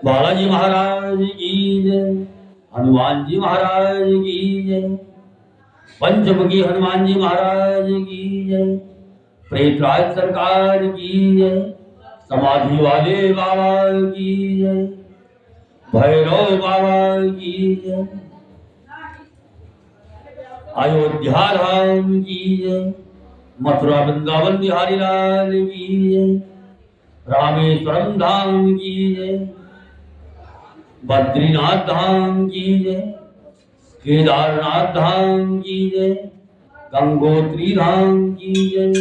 बालाजी महाराज की जय, हनुमान जी महाराज की जय, पंचमुखी हनुमान जी महाराज की जय, प्रेतराज सरकार की जय, समाधि वाले बाबा की जय, भैरव बाबा की जय, अयोध्या धाम की जय, मथुरा वृंदावन बिहारी लाल की जय, रामेश्वरम धाम की जय, बद्रीनाथ धाम की जय, केदारनाथ धाम की जय, गंगोत्री धाम की जय,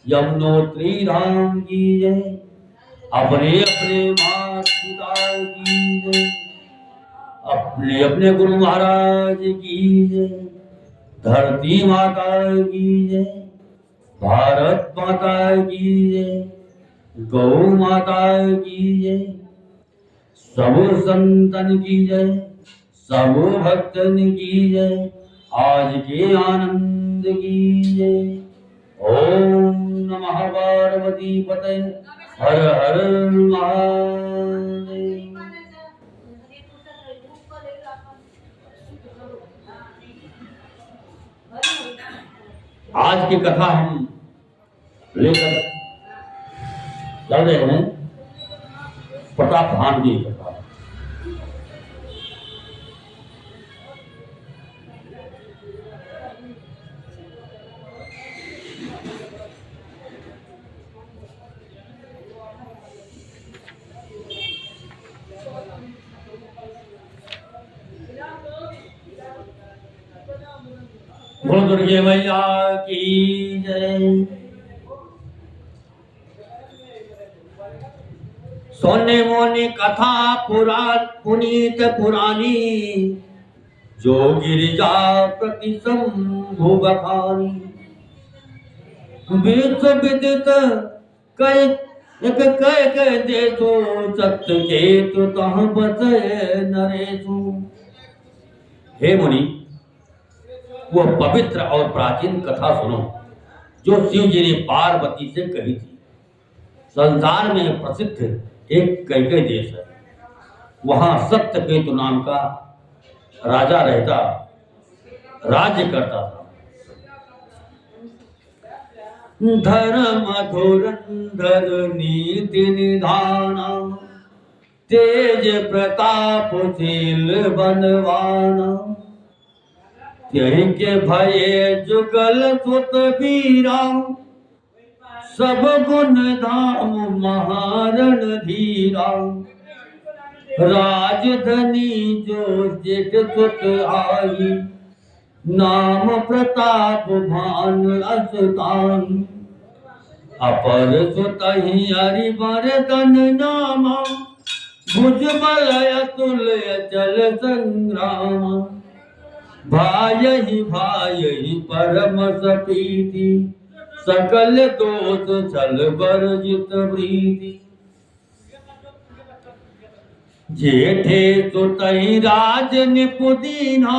यमुनोत्री धाम की जय, अपने अपने माता पिता की जय, अपने अपने गुरु महाराज की जय, धरती माता की जय, भारत माता की जय, गौ माता की जय, सब संतन की जय, सब भक्तन की जय, आज के आनंद की जय। ओम नमः पार्वती पते, हर हर महादेव। आज की कथा हम लेकर चल रहे हैं प्रताप भान की कथा। बोल दुर्गे मैया की जय। सोने मोनी कथा पुनीत पुरानी, जो गिरिजा प्रति शंभु बखानी, विश्व विदित कई एक कह देशो, सत्य केतु तह बचय नरेशु। हे मुनि, वो पवित्र और प्राचीन कथा सुनो जो शिव जी ने पार्वती से कही थी। संसार में प्रसिद्ध एक कैकेय देश है, वहां सत्यकेतु नाम का राजा रहता, राज्य करता था। धर्म धुरंधर नीति निधाना, तेज प्रतापशील बलवाना, यही के भये जुगल सुत वीरा, सब गुण धाम महारण धीरा, राजधनी जो जेठ सुत आई, नाम प्रताप भान असुताई, अपर सुत ही हरि बरदन नामा, भुज बल अतुल्य चल संग्राम, भाई परम सपीति, सकल दोष छल वर्जित प्रीति, जेठे सुतहि राज निपुदीना,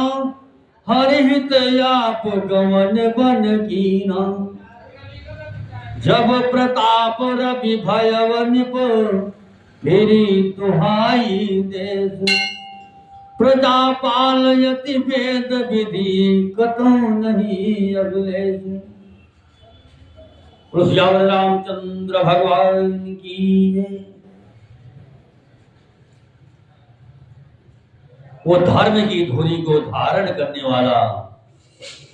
हरिहित आप गमन बन कीना, जब प्रताप रवि भयव निप, फिरी तुहाई देश, प्रजा पालयति वेद विधि, कथो नहीं अभिलेष। श्याम रामचंद्र भगवान की जय। वो धर्म की धुरी को धारण करने वाला,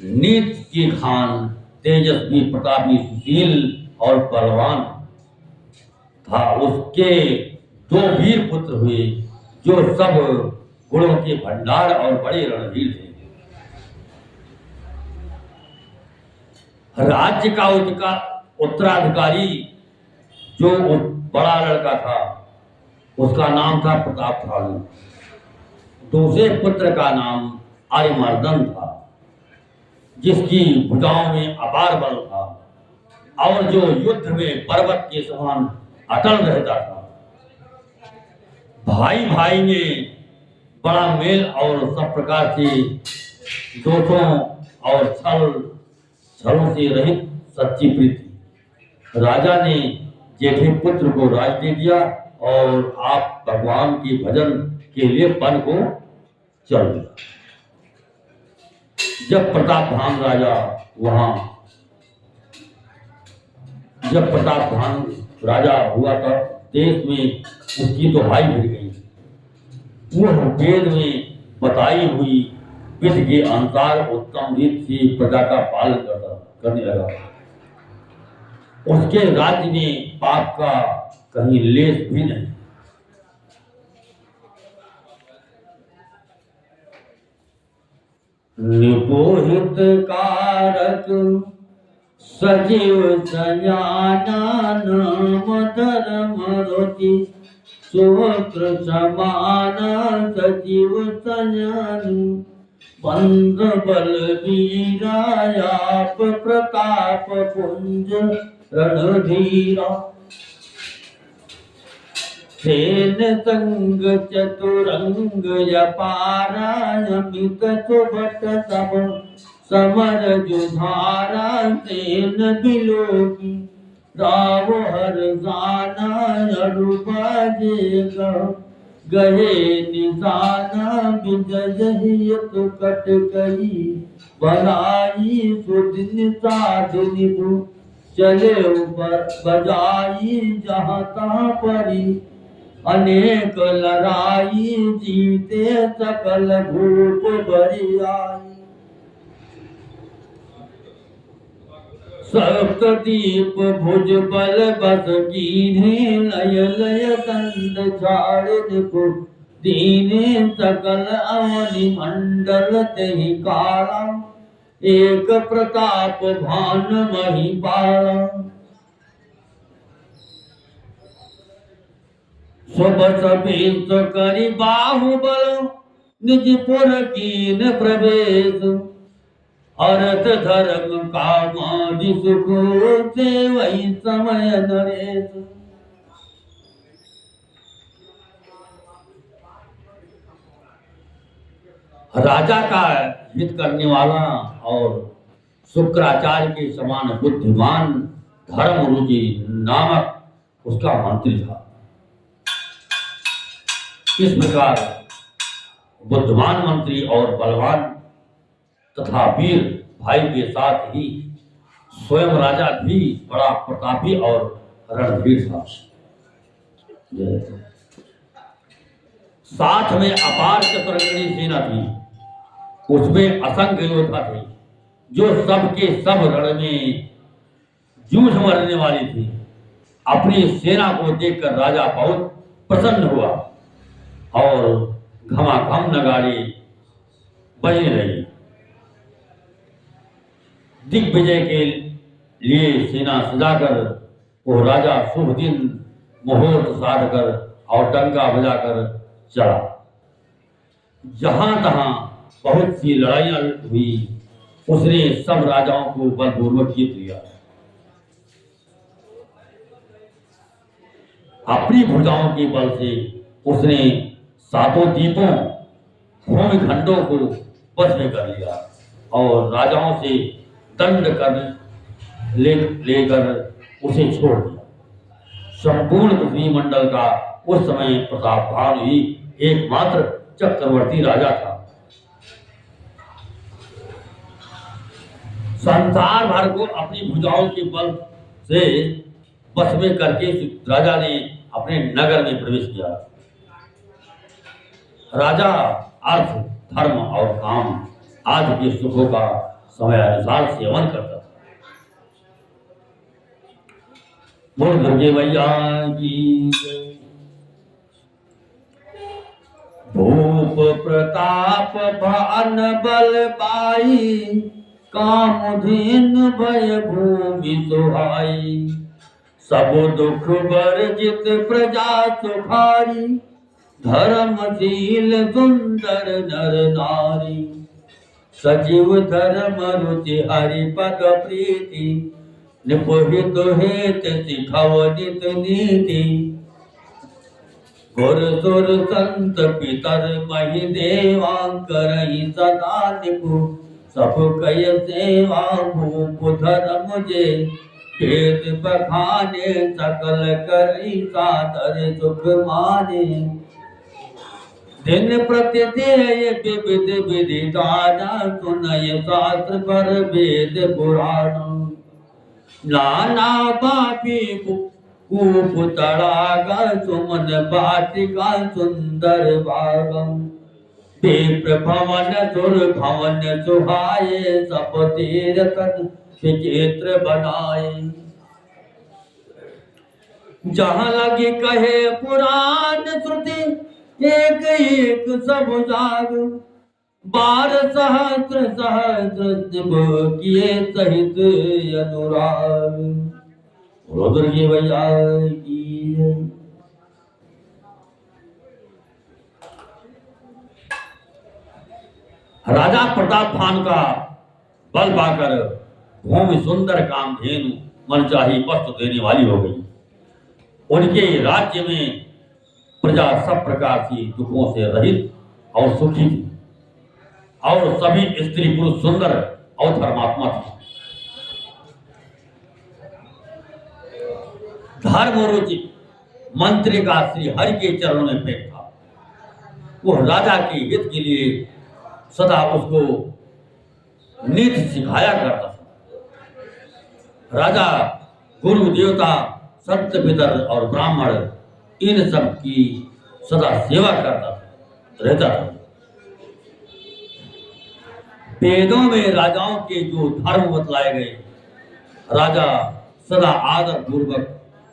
नीत की खान, तेजस्वी प्रतापी सुशील और बलवान था। उसके दो वीर पुत्र हुए जो सब गुणों के भंडार और बड़े रणवीर थे। राज्य का उत्तराधिकारी जो बड़ा लड़का था, उसका नाम था प्रतापशाली। दूसरे पुत्र का नाम आर्यमर्दन था, जिसकी भुजाओं में अपार बल था और जो युद्ध में पर्वत के समान अटल रहता था। भाई भाई में बड़ा मेल और सब प्रकार से दोषों और छलों से रहित सच्ची प्रीति। राजा ने जेठे पुत्र को राज दे दिया और आप भगवान के भजन के लिए वन को चल दिया। जब प्रतापभान राजा वहां जब प्रतापभान राजा हुआ तब देश में उसकी दुहाई भिड़ गई। वह वेद में बताई हुई विधि के अनुसार उत्तम रीत से प्रजा का पालन करने लगा। उसके राज्य में पाप का कहीं लेश भी नहीं। निपोहित कारक सजीव सयानन धर्म रुचि सुवक्र समान सजीव सयान बंद बल वीरायाप प्रताप पुंज रणधीरा सेन संग चतुरंग यपारा अमित सुभट सब समर जुधारा सेन बिलोकी राव हर जाना अरुबाजेगा गहे निशाना विजय तो कट गई बनाई सुदिन साधनि चले ऊपर बजाई जहाँ तहाँ परी अनेक लड़ाई जीते सकल भूप बरी आई। सप्तदीप भुज बल बस कीन्हे लय लय दंड झाड़ को दीने सकल अवनि मंडल तेहि काला एक प्रताप भान महिपाला। स्वबस भेष करि बाहुबल निजपुर कीन प्रवेश अर्थ धर्म कामादि सुख से वही समय नरेश। राजा का हित करने वाला और शुक्राचार्य के समान बुद्धिमान धर्म रुचि नामक उसका मंत्री था। इस प्रकार बुद्धिमान मंत्री और बलवान तथा वीर भाई के साथ ही स्वयं राजा भी बड़ा प्रतापी और रणवीर था। साथ में अपार चतुरंगिणी सेना थी। उसमें असंख्य योद्धा थे जो सबके सब रण में जूझ मरने वाली थी। अपनी सेना को देखकर राजा बहुत प्रसन्न हुआ और घमाघम नगाड़े बजने लगी। दिग्विजय के लिए सेना सजाकर वो राजा शुभ दिन मुहूर्त साध कर और डंका बजाकर चला। जहां तहां बहुत सी लड़ाइयां हुई। उसने सब राजाओं को बलपूर्वक जीत लिया। अपनी भुजाओं के बल से उसने सातों द्वीपों भूमि खंडों को वश में कर लिया और राजाओं से दंड कर लेकर उसे छोड़ दिया। संपूर्ण पृथ्वी मंडल का उस समय प्रतापभान ही एकमात्र चक्रवर्ती राजा था। संसार भर को अपनी भुजाओं के बल से वश में करके राजा ने अपने नगर में प्रवेश किया। राजा अर्थ धर्म और काम आदि के सुखों का समय अनुसार सेवन करता था। बोल दुर्गे मैया की भूप प्रताप भान बल पाई कामधेन भय भूमि सुहाई सब दुख वर्जित प्रजा सुखारी धर्मशील सुंदर नर नारी सजीव धर्म रुचि हरिपद प्रीति निपुहित हेत सिखवनित नीति गुर सुर संत पितर महि देवा करहि सदा निपु सब कय सेवा भूप धर्म जे वेद बखाने सकल करी सादर सुख माने। दिन प्रतिदेय विविध विधि दाना सुनय शास्त्र पर वेद पुराण। नाना बापी कूप तड़ागा सुमन बाटिका सुंदर बागम। विप्र भवन सुर भवन सुहाये सब तीरथ विचित्र बनाए। जहाँ लगी कहे पुराण श्रुति एक एक सब जाग। 12 सहस्त्र सहस्त्र किए सहित अनुराग। रुद्र की भैया की। राजा प्रताप खान का बल पाकर भूमि सुंदर कामधेनु मनचाही वस्तु देने वाली हो गई। उनके राज्य में प्रजा सब प्रकार की दुखों से रहित और सुखी थी और सभी स्त्री पुरुष सुंदर और धर्मात्मा थे। धर्मरुचि मंत्री का श्री हरि के चरणों में प्रेम था। वह राजा के हित के लिए सदा उसको नीति सिखाया करता था। राजा गुरु देवता संत पितर और ब्राह्मण इन सब की सदा सेवा करता रहता था। वेदों में राजाओं के जो धर्म बतलाए गए, राजा सदा आदर पूर्वक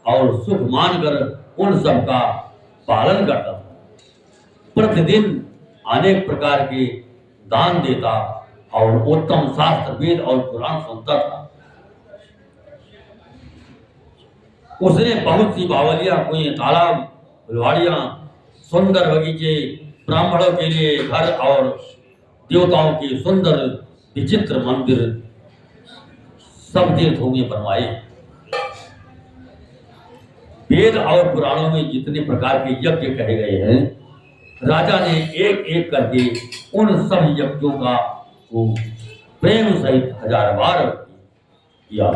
और सुख मानकर उन सब का पालन करता था। प्रतिदिन अनेक प्रकार के दान देता और उत्तम शास्त्र वेद और पुराण सुनता था। उसने बहुत सी बावलियां, कुएं, तालाब, फुलवाड़ियां, सुंदर बगीचे, ब्राह्मणों के लिए घर और देवताओं के सुंदर विचित्र मंदिर सब तीर्थों में बनवाए। वेद और पुराणों में जितने प्रकार के यज्ञ कहे गए हैं, राजा ने एक एक करके उन सब यज्ञों का वो प्रेम सहित 1000 बार किया।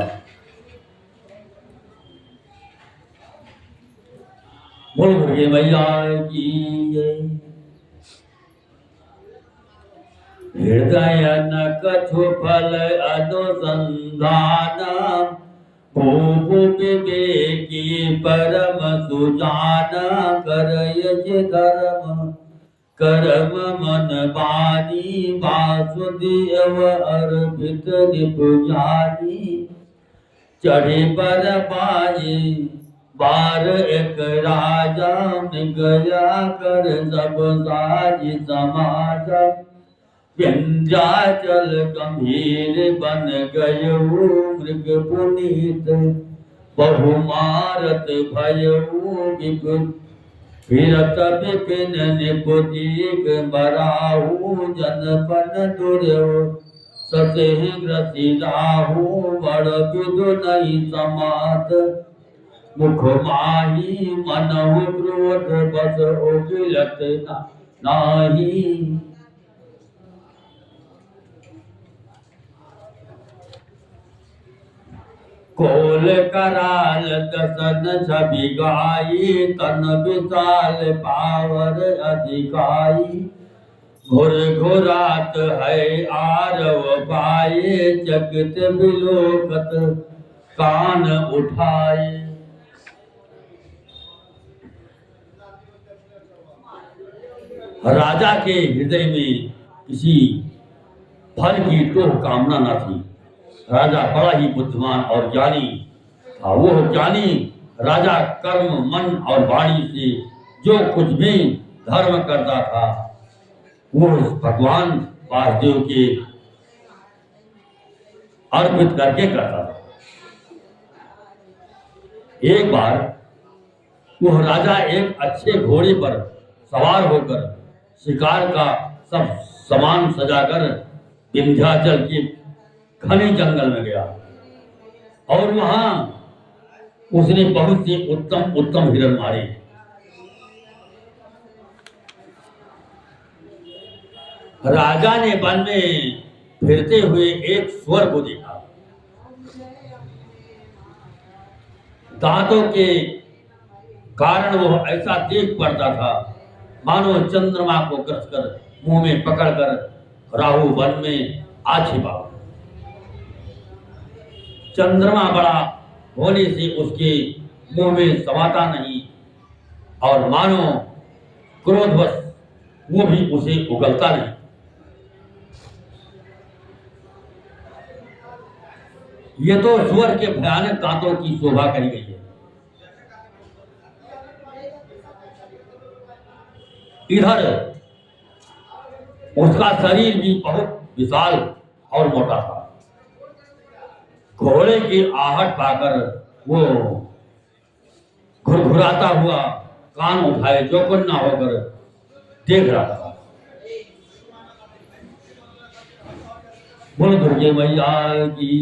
बोल दुर्गे मैया की जय। हृदय न कछु फल अनुसंधान भूप विवेकी परम सुजान करय धर्म कर्म मन वाणी वासुदेव अर्पित निपुजानी। चढ़े पर पाए बार एक राजा गया कर सब साज समाज। विंध्याचल गंभीर बन गयऊ मृग पुनीत बहुमारत भयऊ विपुल फिरत विपिन निपुतिक बराहू जनपन दुर्यो सतेह ग्रसिराहू बड़ विदु नहीं समात। मुख माही मनहु क्रोध बस उगिलत नाही। कोल कराल दसन छवि गाई तन विशाल पावर अधिकाई। घुर घुरात है आरव पाए जगत विलोकत कान उठाए। राजा के हृदय में किसी फल की तो कामना न थी। राजा बड़ा ही बुद्धिमान और ज्ञानी था। वो ज्ञानी राजा कर्म मन और वाणी से जो कुछ भी धर्म करता था वो भगवान वासुदेव के अर्पित करके करता था। एक बार वह राजा एक अच्छे घोड़े पर सवार होकर शिकार का सब सामान सजाकर विंध्याचल के घने जंगल में गया और वहां उसने बहुत से उत्तम उत्तम हिरण मारे। राजा ने वन में फिरते हुए एक स्वर को देखा। दांतों के कारण वो ऐसा देख पड़ता था मानो चंद्रमा को कसकर मुंह में पकड़कर राहु वन में आ छिपा। चंद्रमा बड़ा होने से उसके मुंह में समाता नहीं और मानो क्रोधवश वो भी उसे उगलता नहीं। ये तो सुअर के भयानक दांतों की शोभा करी गई है। इधर उसका शरीर भी बहुत विशाल और मोटा था। घोड़े की आहट पाकर वो घुरघुराता हुआ कान उठाए चौकन्ना होकर देख रहा था। बोल दुर्गे मैया की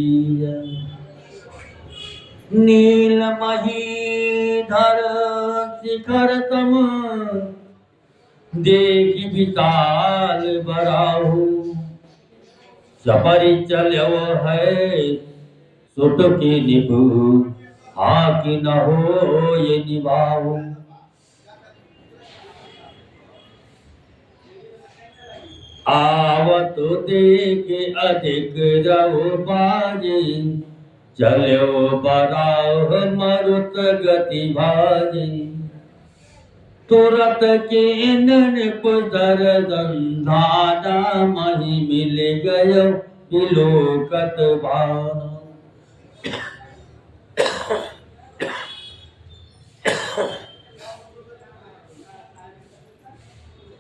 नील महीधर शिखर तम देखी विशाल बराहु सपरि चलो है सुट की निभु हाँ कि न हो ये निभाऊ। आवत देखे अधिक रहो बाजे चलो बराह मरुत गति भाजे तुरत के निप दर संधाना मही मिल गयो विलोकत भान।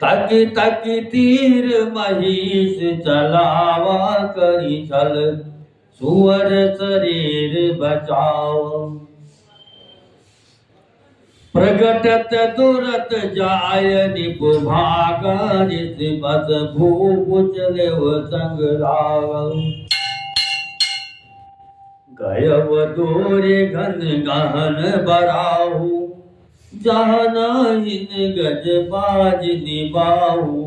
तकी तकी तीर महिष चलावा करी छल सुअर शरीर बचाओ प्रगटत तुरत जाय निपु भागा जिस बस भूप चले संग राव गयव दूरे घन गहन बराहु जहाँ हिन गज बाज निबाहु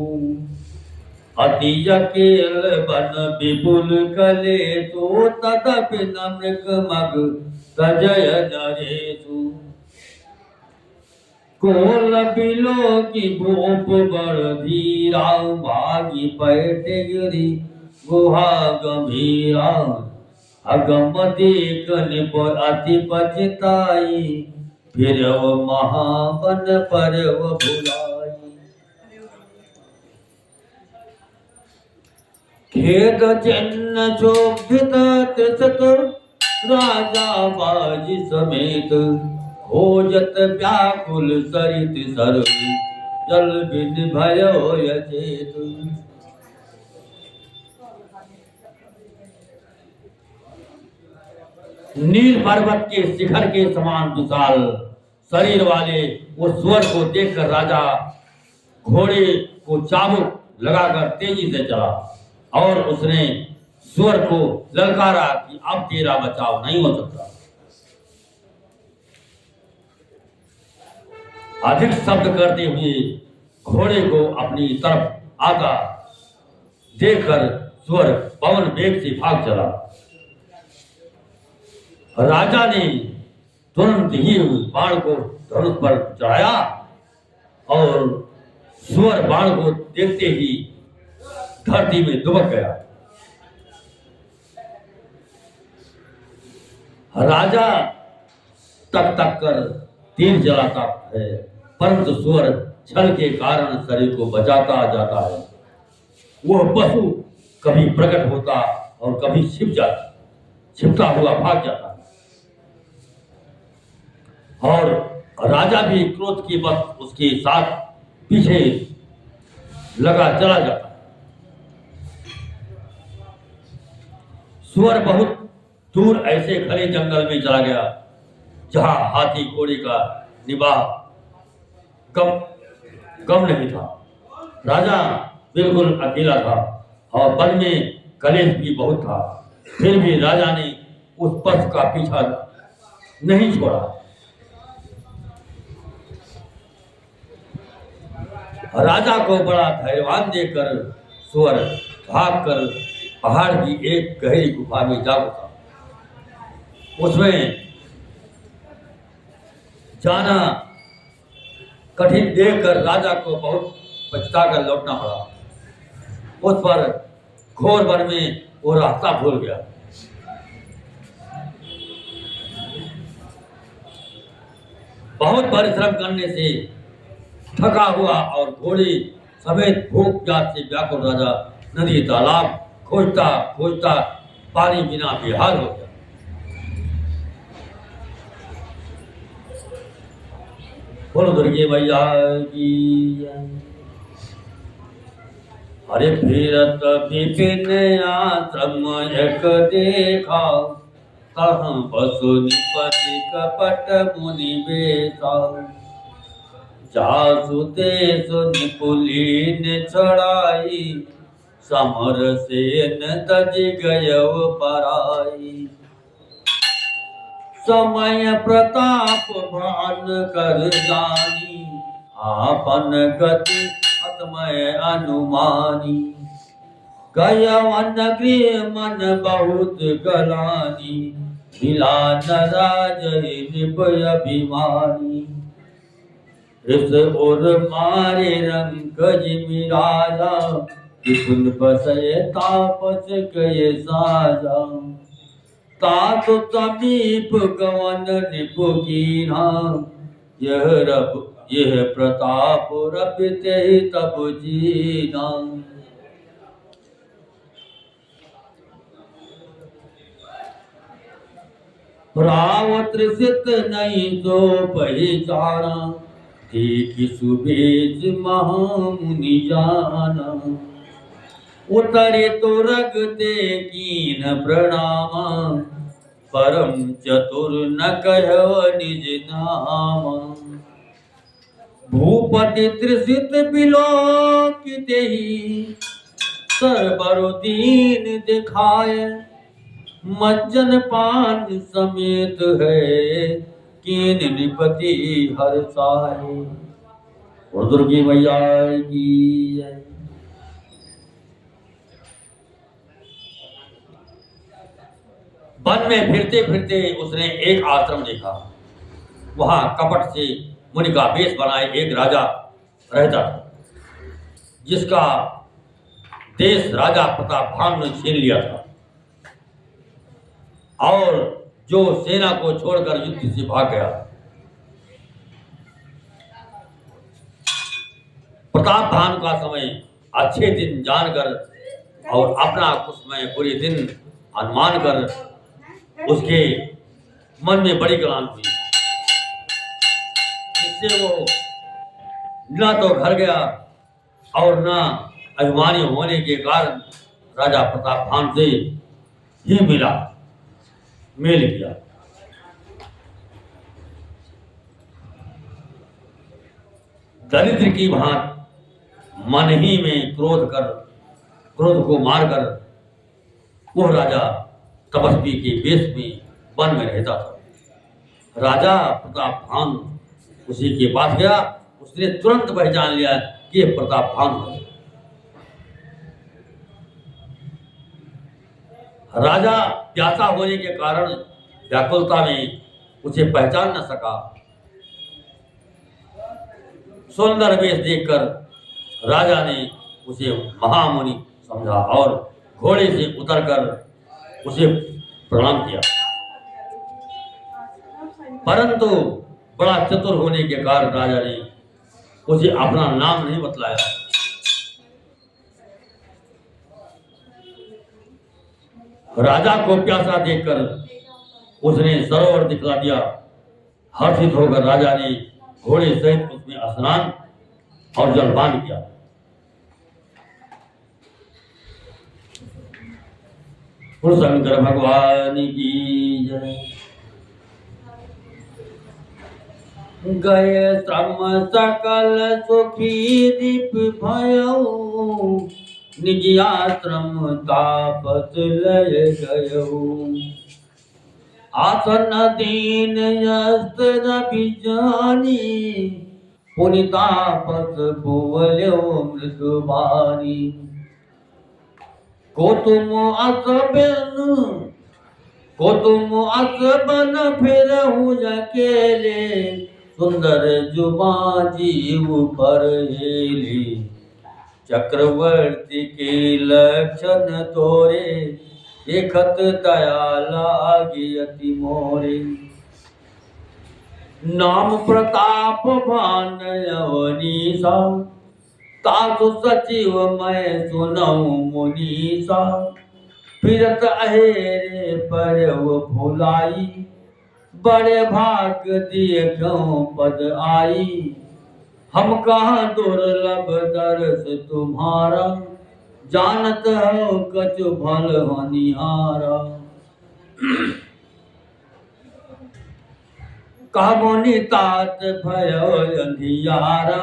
अति अकेल बन विपुल कले तो तदपि न मृग मग सजय नरेशु कोल बिलो की भूप बड़ धीरा भागी पैठ गिरी गुहा गंभीरा अगम देख निप अति पछताई फिर वो महावन पर वो भुलाई। खेद चिन्ह शोभित तिसत राजा बाजी समेत खोजत व्याकुल सरित सर जल बिन भयो यचेत। नील पर्वत के शिखर के समान विशाल शरीर वाले वो सुअर को देखकर राजा घोड़े को चाबुक लगाकर तेजी से चला और उसने सुअर को ललकारा कि अब तेरा बचाव नहीं हो सकता। अधिक शब्द करते हुए घोड़े को अपनी तरफ आता देखकर सुअर पवन वेग से भाग चला। राजा ने तुरंत ही बाण को धनुष पर चढ़ाया और सुअर बाण को देखते ही धरती में दुबक गया। राजा तक तक कर तीर जलाता है परंतु सुअर छल के कारण शरीर को बचाता जाता है। वह पशु कभी प्रकट होता और कभी छिपता हुआ भाग जाता है और राजा भी क्रोध की वक्त उसके साथ पीछे लगा चला जाता है। सुअर बहुत दूर ऐसे घने जंगल में चला गया जहां हाथी घोड़े का निवाह कम नहीं था। राजा बिल्कुल अकेला था और वन में कलेश भी बहुत था। फिर भी राजा ने उस पशु का पीछा नहीं छोड़ा। राजा को बड़ा धैर्यवान देखकर सुअर भागकर पहाड़ की एक गहरी गुफा में जा घुसा। उसमें जाना कठिन देखकर राजा को बहुत पछता कर लौटना पड़ा। उस पर घोर वन में वो रास्ता भूल गया। बहुत परिश्रम करने से थका हुआ और घोड़े समेत भूख प्यास से व्याकुल राजा नदी तालाब खोजता खोजता पानी बिना बेहाल हो गया। बोलो दुर्गे मैया की जय। अरे फिरत विपिन आश्रम एक देखा, कहाँ बसु निपति कपट मुनि बेटा। जासु तेसु निपुलीन छड़ाई, समर सेन तज गयव पराई। समय प्रताप भान कर जानी, आपन गति अतमय अनुमानी। गयवन गृह मन बहुत गलानी, मिला न राजहि निपय अभिमानी। इस ओर मारे रंग जिमिराजा, विपुल बसय तापस कय साजा। तात समीप गवन रिपु कीन्हा, यह प्रताप रपिते तब जीना। राव त्रिसित नहीं तो पहचाना, देखि सुबेज महामुनि जाना। उतरे तो रगते कीन प्रणामा, परम चतुर न कहो निज नामा। भूपति त्रिसित बिलोकितेहि, सरबर दीन दिखाए। मज्जन पान समेत है, कीन निपति हर्षाए। और दुर्गी मैया की जय। वन में फिरते फिरते उसने एक आश्रम देखा। वहां कपट से मुनि का वेश बनाए एक राजा रहता था, जिसका देश राजा प्रतापभान ने छीन लिया था, और जो सेना को छोड़कर युद्ध से भाग गया। प्रतापभान का समय अच्छे दिन जानकर और अपना कुसमय बुरे दिन अनुमान कर उसके मन में बड़ी गलान हुई। इससे वो न तो घर गया और न अभिमानी होने के कारण राजा प्रतापभान से ही मेल किया। दरिद्र की भांति मन ही में क्रोध को मारकर वह राजा तपस्वी के वेश में वन में रहता था। राजा प्रतापभान उसी के पास गया। उसने तुरंत पहचान लिया कि यह प्रतापभान है। राजा प्यासा होने के कारण व्याकुलता में उसे पहचान न सका। सुंदर वेश देखकर राजा ने उसे महामुनि समझा और घोड़े से उतरकर उसे प्रणाम किया। परंतु बड़ा चतुर होने के कारण राजा ने उसे अपना नाम नहीं बतलाया। राजा को प्यासा देखकर उसने सरोवर दिखला दिया। हर्षित होकर राजा ने घोड़े सहित उसमें स्नान और जलपान किया। शंकर भगवान की जय। गए श्रम सकल सुखी दीप भयो, निज आश्रम तापस लय गयो। आसन दीन यस्त्र बिजानी, पुनितापस भुवल्यो मृदुबानी। को तुम असबन फिरहु अकेले, सुंदर जुबा जीव पर हेली, चक्रवर्ती के लक्षण तोरे, देखत दया लागी अति मोरे। नाम प्रताप भान अवनीसा, तासु सचिव मैं सुनऊ मुनीसा, फिरत अहेरे पर वो भुलाई, बड़े भाग देखो पद आई। हम कहाँ दुर्लभ दर्श तुम्हारा, जानत हो कछु भल होनिहारा। कहमोनि तात भयो अंधियारा,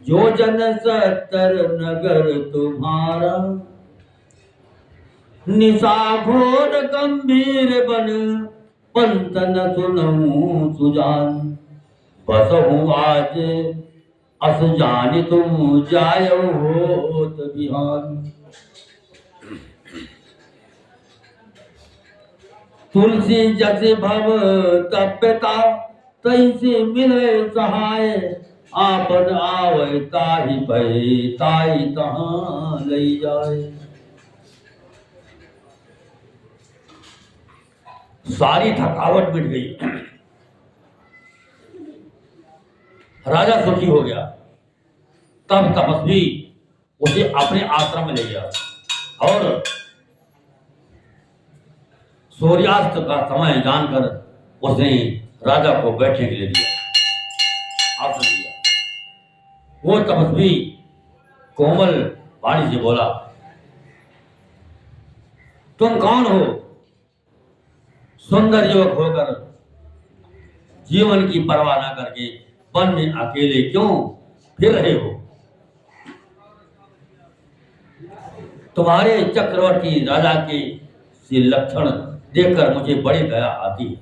जो जन 70 नगर तुम्हारा। निशा घोर गंभीर बन, पंत न सुनऊं सुजान। बसहु आज अस जानि तुम, जायो होत बिहान। तुलसी जस भव तप्यता, तैसे मिले सहाय। आपन आवे ताहि भय, ताहि तहाँ लई जाए। सारी थकावट मिट गई, राजा सुखी हो गया। तब तपस्वी उसे अपने आश्रम में ले गया और सूर्यास्त का समय जानकर उसने राजा को बैठने के लिए दिया, आसन दिया। वो तपस्वी कोमल वाणी से बोला, तुम कौन हो? सुंदर युवक होकर जीवन की परवाह न करके वन में अकेले क्यों फिर रहे हो? तुम्हारे चक्रवर्ती राजा के से लक्षण देखकर मुझे बड़ी दया आती है।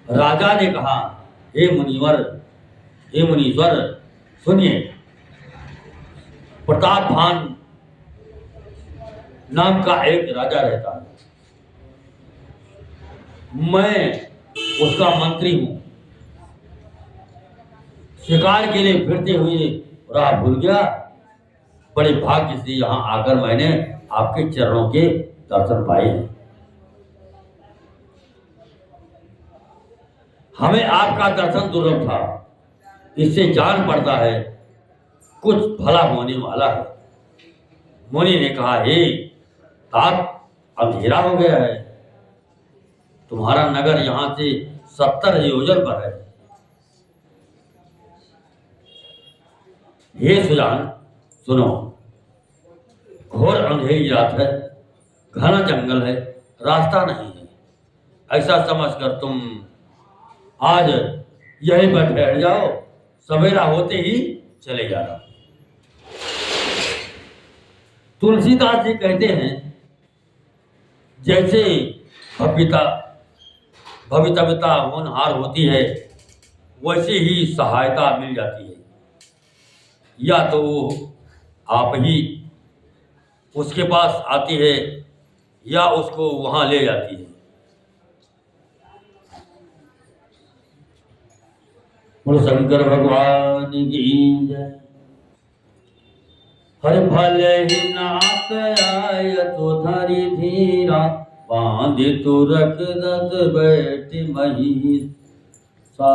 राजा ने कहा, हे मुनिवर, हे मुनीश्वर, सुनिए। प्रताप भान नाम का एक राजा रहता है, मैं उसका मंत्री हूं। शिकार के लिए फिरते हुए राह भूल गया। बड़े भाग्य से यहां आकर मैंने आपके चरणों के दर्शन पाए हैं। हमें आपका दर्शन दुर्लभ था, इससे जान पड़ता है कुछ भला होने वाला है। मुनि ने कहा, हे तात, अंधेरा हो गया है। तुम्हारा नगर यहां से 70 योजन पर है। हे सुजान, सुनो। घोर अंधेरी रात है, घना जंगल है, रास्ता नहीं है। ऐसा समझकर तुम आज यहीं पर ठहर जाओ, सवेरा होते ही चले जाना। तुलसीदास जी कहते हैं, जैसे भवितव्यता होनहार होती है, वैसे ही सहायता मिल जाती है। या तो वो आप ही उसके पास आती है या उसको वहां ले जाती है। बोलो शंकर भगवान की जय। हर भले ही नाथ आय तो धरी धीरा, बांध तो रख दत बैठ मही सा।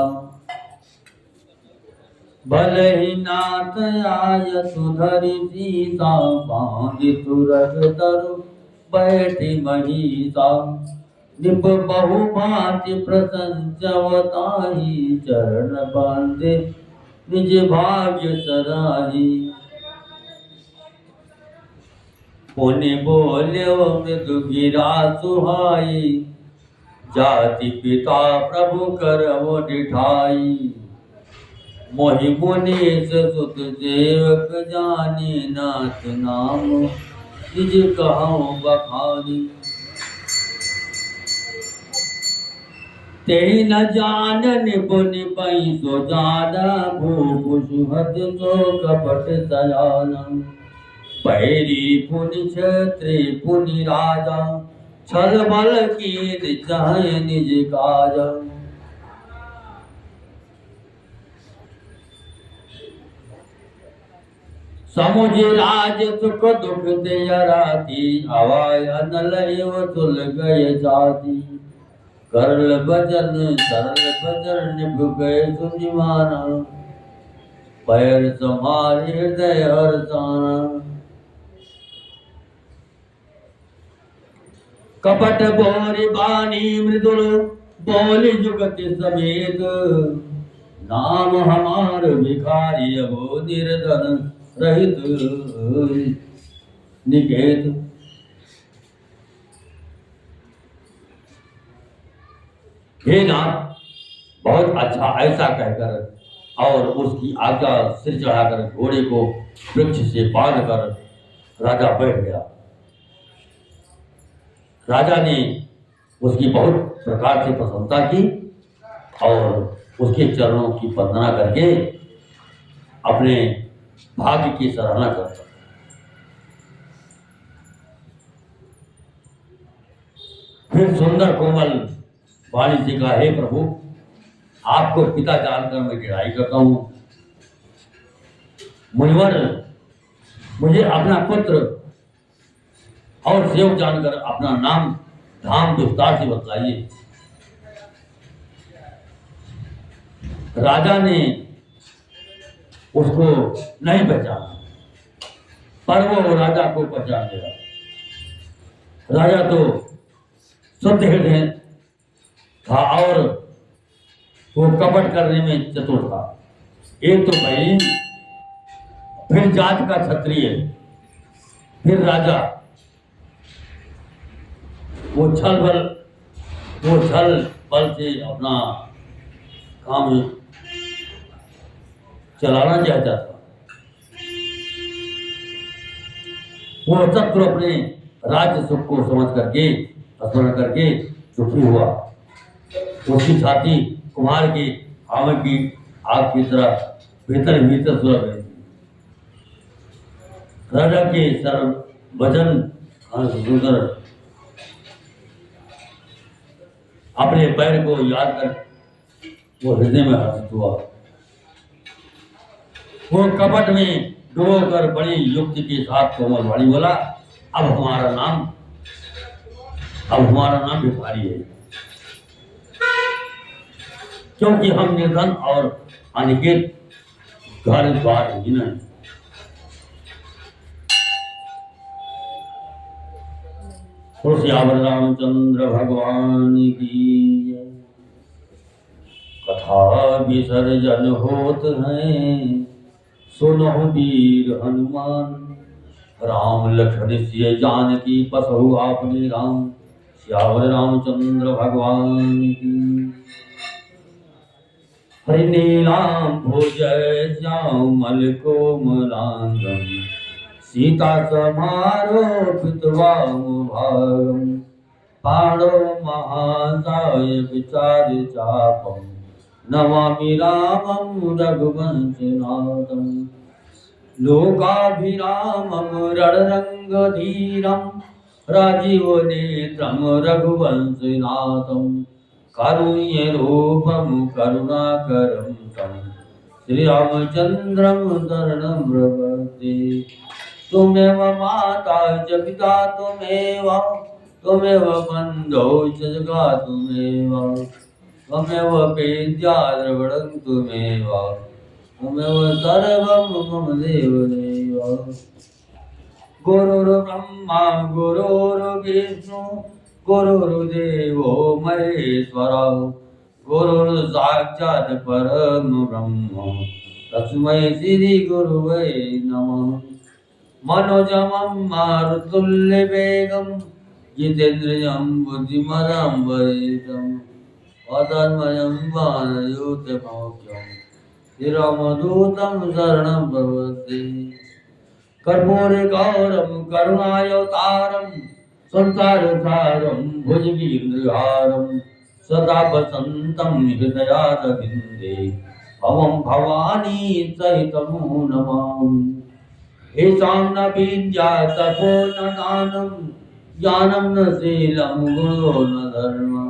भले ही नाथ आय तो धरी धीरा, बांध तो रख दर बैठ मही सा। निप बहु भांति प्रसंचवताही, चरण बांधे निज भाग्य सराही। पुनि बोल्यो मृदु गिरा सुहाई, जाति पिता प्रभु करवो डिठाई। मोहि मुनीश सुत सेवक जानी, नाथ नाम निज कहूँ बखानी। तेहि न जान निपुनि पई सो जाना, भूप सुहद सो कपट सयानम। पैरी पुनि क्षत्रि पुनि राजा, छल बल कीर चाहे निज काज। समुझे राज सुख दुख दे राती, आवाय अनल एव तुल गए जाती। करल भजन सरल भजन निभ गए सुनिमाना, पैर तुम्हारे हृदय हरसाना। कपट बोरी बानी मृदुल, बोली जुगति समेत। नाम हमार भिखारी अबो निर्धन रहित निकेत। हे नाथ, बहुत अच्छा, ऐसा कहकर और उसकी आज्ञा सिर चढ़ाकर घोड़े को वृक्ष से बांधकर राजा बैठ गया। राजा ने उसकी बहुत प्रकार से प्रशंसा की और उसके चरणों की वंदना करके अपने भाग्य की सराहना करता। फिर सुंदर कोमल वाणी से कहा, हे प्रभु, आपको पिता जानकर मैं गिराई करता हूं। मुनिवर, मुझे अपना पुत्र और सेवक जानकर अपना नाम धाम विस्तार से बतलाइए। राजा ने उसको नहीं पहचाना, पर वो राजा को पहचान गया। राजा तो शुद्ध हृदय था और वो कपट करने में चतुर था। एक तो भाई, फिर जात का क्षत्रिय, फिर राजा। वो छल बल से अपना काम चलाना चाहता था। वो शत्रु अपने राज्य सुख को समझ करके स्मरण करके दुखी हुआ। उसकी छाती कुम्हार की आग की की तरह भीतर भीतर सुलग रही थी। राजा के सरल वचन सुनकर अपने पैर को याद कर वो हृदय में हर्षित हुआ। वो कपट में डूबोकर बड़ी युक्ति के साथ कोमल वाणी बोला, अब हमारा नाम भिखारी है, क्योंकि हम निर्धन और अनिकेत घर द्वार ही नहीं। श्यावर रामचंद्र भगवान की कथा विसर्जन होत हैं, सुनो वीर हनुमान। राम लक्ष्मण सिय जानकी पसहु आपने राम, श्यावर रामचंद्र भगवान की। हरि नीलाम भुजय श्यामल कोमलांगम, सीता समारोपित वामभागम। पाणो महासाय विचार चापम, नमामि रामं रघुवंशनाथं। लोकाभिरामं रणरंगधीरं, राजीवनेत्रं रघुवंशनाथं। कारुण्यरूपं करुणाकरं तं, श्रीरामचन्द्रं शरणं प्रपद्ये। त्वमेव माता च पिता त्वमेव, त्वमेव बन्धौ च सखा त्वमेव। त्वमेव वेद्या द्रविणं त्वमेव, त्वमेव सर्वं मम देवदेव। गुरुर्ब्रह्मा गुरुर्विष्णु, गुरुर्देवो महेश्वरः। गुरुर्साक्षात् परं ब्रह्म, तस्मै श्री गुरुवे नमः। मनोजमं मारुतुल्यवेगं, जितेन्द्रियं बुद्धिमतां वरिष्ठं। अधर्मयं वानरयूथमौख्यं, श्रीरामदूतं शरणं प्रपद्ये। कर्पूरगौरं करुणावतारं, संसारसारं भुजगेन्द्रहारं। सदा वसन्तं हृदयारविन्दे, भवं भवानी सहितं नमामि। येषां न विद्या तपो न दानं, ज्ञानं न शीलं गुणो न धर्मः।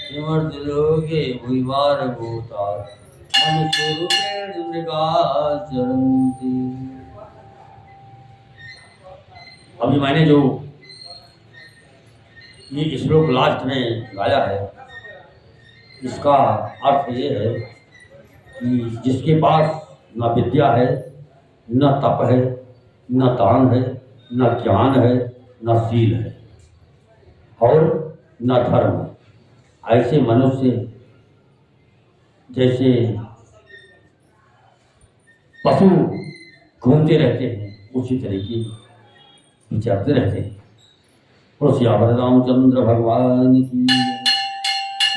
किमर्थलोके भूरिभारभूताः, मनुष्यरूपेण मृगाः चरन्ति। अभी मैंने जो ये श्लोक लास्ट में गाया है, इसका अर्थ ये है कि जिसके पास न विद्या है, न तप है, न दान है, न ज्ञान है, न शील है और न धर्म है, ऐसे मनुष्य जैसे पशु घूमते रहते हैं उसी तरीके विचरते रहते हैं। और सियावर रामचंद्र भगवान की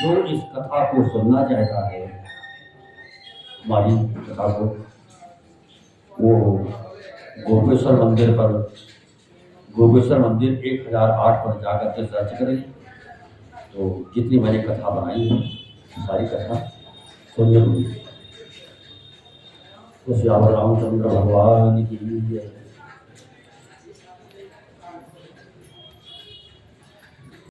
जो इस कथा को सुनना चाहता है, हमारी कथा को, वो गोपेश्वर मंदिर 1008 पर जाकर के सर्च करें, तो जितनी मैंने कथा बनाई है सारी कथा सुनने को मिली। तो सियावर रामचंद्र भगवान की जय।